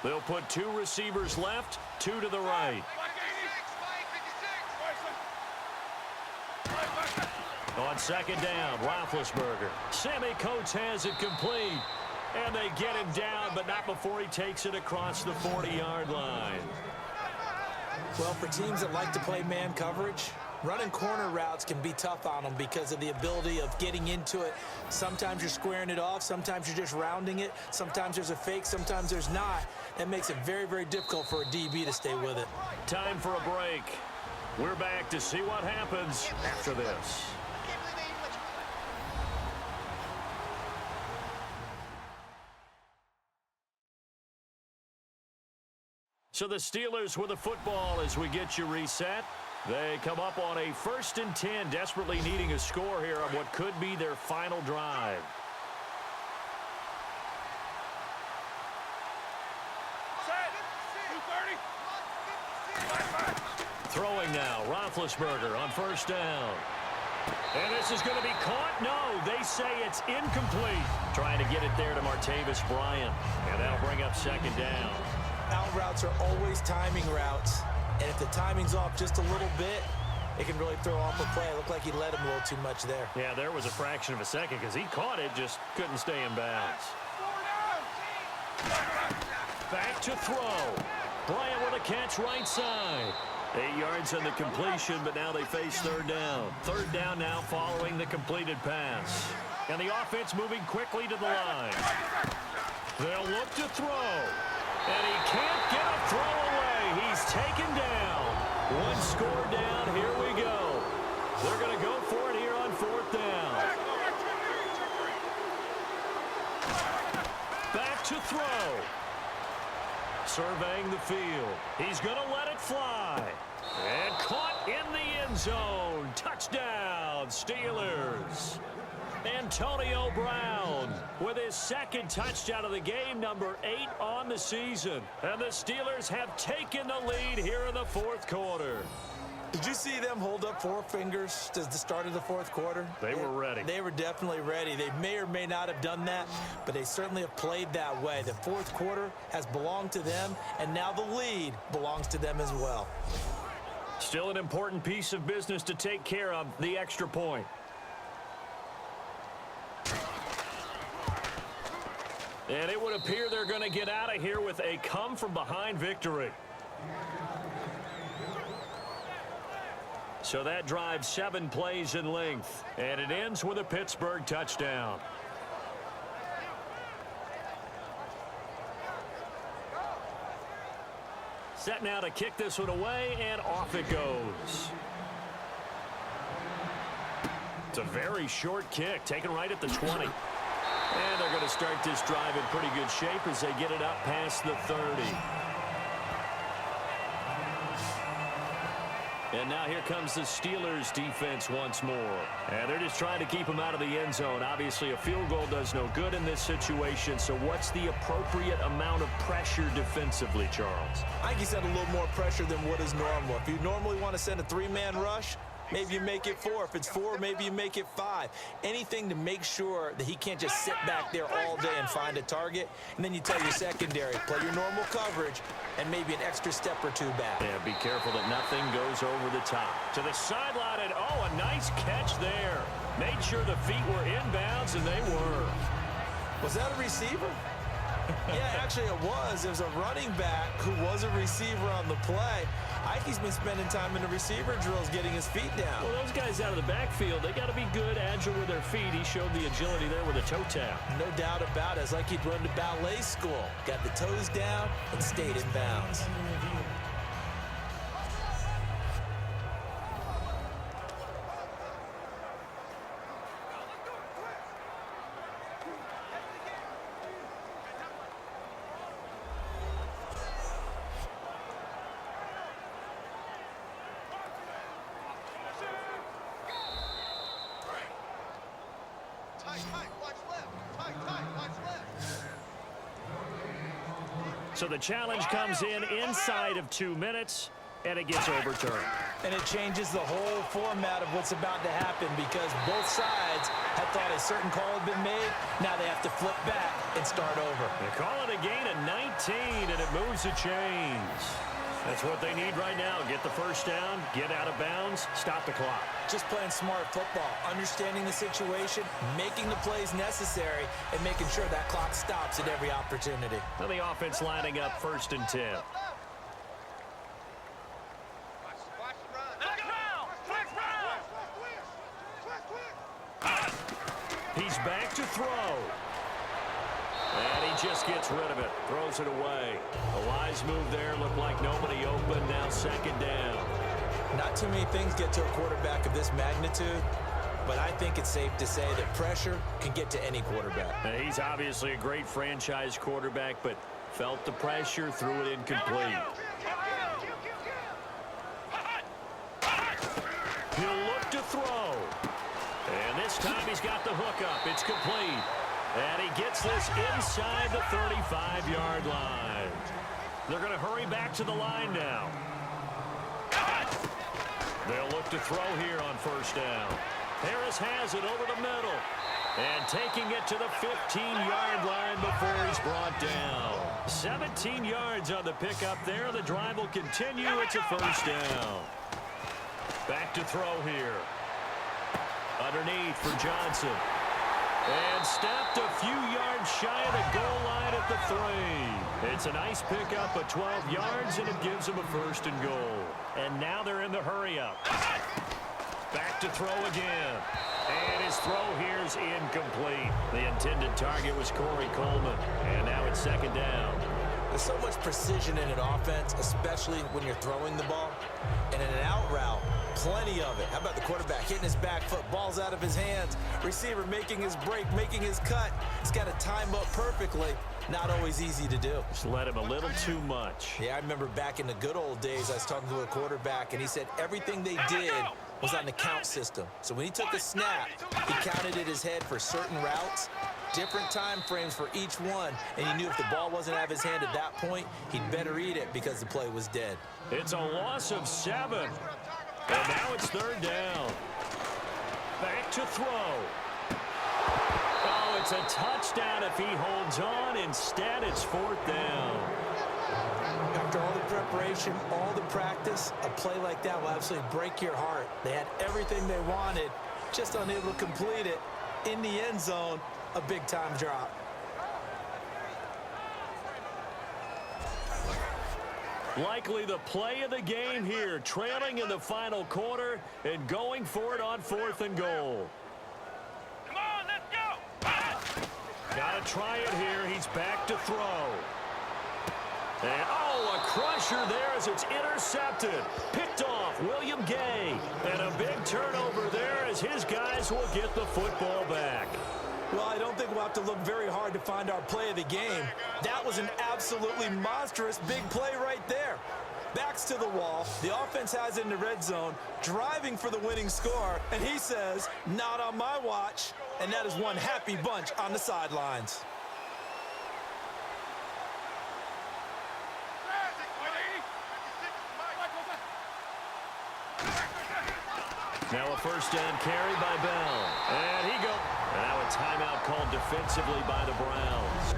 They'll put 2 receivers left, 2 to the right. On second down, Roethlisberger. Sammy Coates has it complete. And they get him down, but not before he takes it across the 40-yard line. Well, for teams that like to play man coverage, running corner routes can be tough on them because of the ability of getting into it. Sometimes you're squaring it off. Sometimes you're just rounding it. Sometimes there's a fake. Sometimes there's not. That makes it very, very difficult for a DB to stay with it. Time for a break. We're back to see what happens after this. So the Steelers with the football as we get you reset. They come up on a 1st and 10, desperately needing a score here on what could be their final drive. Throwing now, Roethlisberger on 1st down. And this is going to be caught. No, they say it's incomplete. Trying to get it there to Martavis Bryant. And that'll bring up 2nd down. Out routes are always timing routes, and if the timing's off just a little bit, it can really throw off a play. It looked like he let him a little too much there. Yeah, there was a fraction of a second because he caught it, just couldn't stay in bounds. Back to throw. Bryant with a catch right side. 8 yards on the completion, but now they face 3rd down. 3rd down now following the completed pass. And the offense moving quickly to the line. They'll look to throw. And he can't get a throw away. He's taken down. 1 score down. Here we go. They're going to go for it here on 4th down. Back to throw. Surveying the field. He's going to let it fly. And caught in the end zone. Touchdown, Steelers. Antonio Brown with his 2nd touchdown of the game, number 8 on the season. And the Steelers have taken the lead here in the 4th quarter. Did you see them hold up 4 fingers to the start of the 4th quarter? They were ready. They were definitely ready. They may or may not have done that, but they certainly have played that way. The 4th quarter has belonged to them, and now the lead belongs to them as well. Still an important piece of business to take care of, the extra point. And it would appear they're going to get out of here with a come-from-behind victory. So that drives 7 plays in length. And it ends with a Pittsburgh touchdown. Set now to kick this one away, and off it goes. It's a very short kick, taken right at the 20. And they're going to start this drive in pretty good shape as they get it up past the 30. And now here comes the Steelers defense once more. And they're just trying to keep them out of the end zone. Obviously, a field goal does no good in this situation. So what's the appropriate amount of pressure defensively, Charles? I think you send a little more pressure than what is normal. If you normally want to send a 3-man rush, maybe you make it 4. If it's 4, maybe you make it 5. Anything to make sure that he can't just sit back there all day and find a target. And then you tell your secondary, play your normal coverage and maybe an extra step or 2 back. Yeah, be careful that nothing goes over the top. To the sideline, and oh, a nice catch there. Made sure the feet were inbounds, and they were. Was that a receiver? Yeah, actually it was. There was a running back who was a receiver on the play. Ikey's been spending time in the receiver drills getting his feet down. Well, those guys out of the backfield, they got to be good, agile with their feet. He showed the agility there with a toe tap. No doubt about it. It's like he'd run to ballet school. Got the toes down and stayed in bounds. So the challenge comes in inside of 2 minutes. and it gets overturned. And it changes the whole format of what's about to happen because both sides had thought a certain call had been made. Now they have to flip back and start over. They call it a gain of 19, and it moves the chains. That's what they need right now. Get the first down, get out of bounds, stop the clock. Just playing smart football, understanding the situation, making the plays necessary, and making sure that clock stops at every opportunity. Now the offense lining up 1st and 10. He's back to throw. And he just gets rid of it. Throws it away. A wise move there. Looked like nobody open. Now 2nd down. Not too many things get to a quarterback of this magnitude, but I think it's safe to say that pressure can get to any quarterback. Now, he's obviously a great franchise quarterback, but felt the pressure, threw it incomplete. He'll look to throw. And this time he's got the hook up. It's complete. And he gets this inside the 35-yard line. They're going to hurry back to the line now. They'll look to throw here on 1st down. Harris has it over the middle. And taking it to the 15-yard line before he's brought down. 17 yards on the pickup there. The drive will continue. It's a 1st down. Back to throw here. Underneath for Johnson. And stepped a few yards shy of the goal line at the 3. It's a nice pickup of 12 yards, and it gives them a 1st and goal. And now they're in the hurry-up. Back to throw again. And his throw here's incomplete. The intended target was Corey Coleman. And now it's 2nd down. There's so much precision in an offense, especially when you're throwing the ball. And in an out route, plenty of it. How about the quarterback hitting his back foot, ball's out of his hands, receiver making his break, making his cut. He's got to time up perfectly. Not always easy to do. Just let him a little too much. Yeah, I remember back in the good old days, I was talking to a quarterback, and he said everything they did was on the count system. So when he took a snap, he counted in his head for certain routes, different time frames for each one, and he knew if the ball wasn't out of his hand at that point, he'd better eat it because the play was dead. It's a loss of 7. And now it's 3rd down. Back to throw. Oh, it's a touchdown if he holds on. Instead, it's 4th down. After all the preparation, all the practice, a play like that will absolutely break your heart. They had everything they wanted, just unable to complete it. In the end zone, a big-time drop. Likely the play of the game here, trailing in the final quarter and going for it on 4th and goal. Come on, let's go! Got to try it here. He's back to throw. And, oh, a crusher there as it's intercepted. Picked off William Gay. And a big turnover there as his guys will get the football back. Well, I don't think we'll have to look very hard to find our play of the game. That was an absolutely monstrous big play right there. Backs to the wall. The offense has it in the red zone, driving for the winning score. And he says, not on my watch. And that is one happy bunch on the sidelines. Now a 1st down carry by Bell. And he goes. Now a timeout called defensively by the Browns.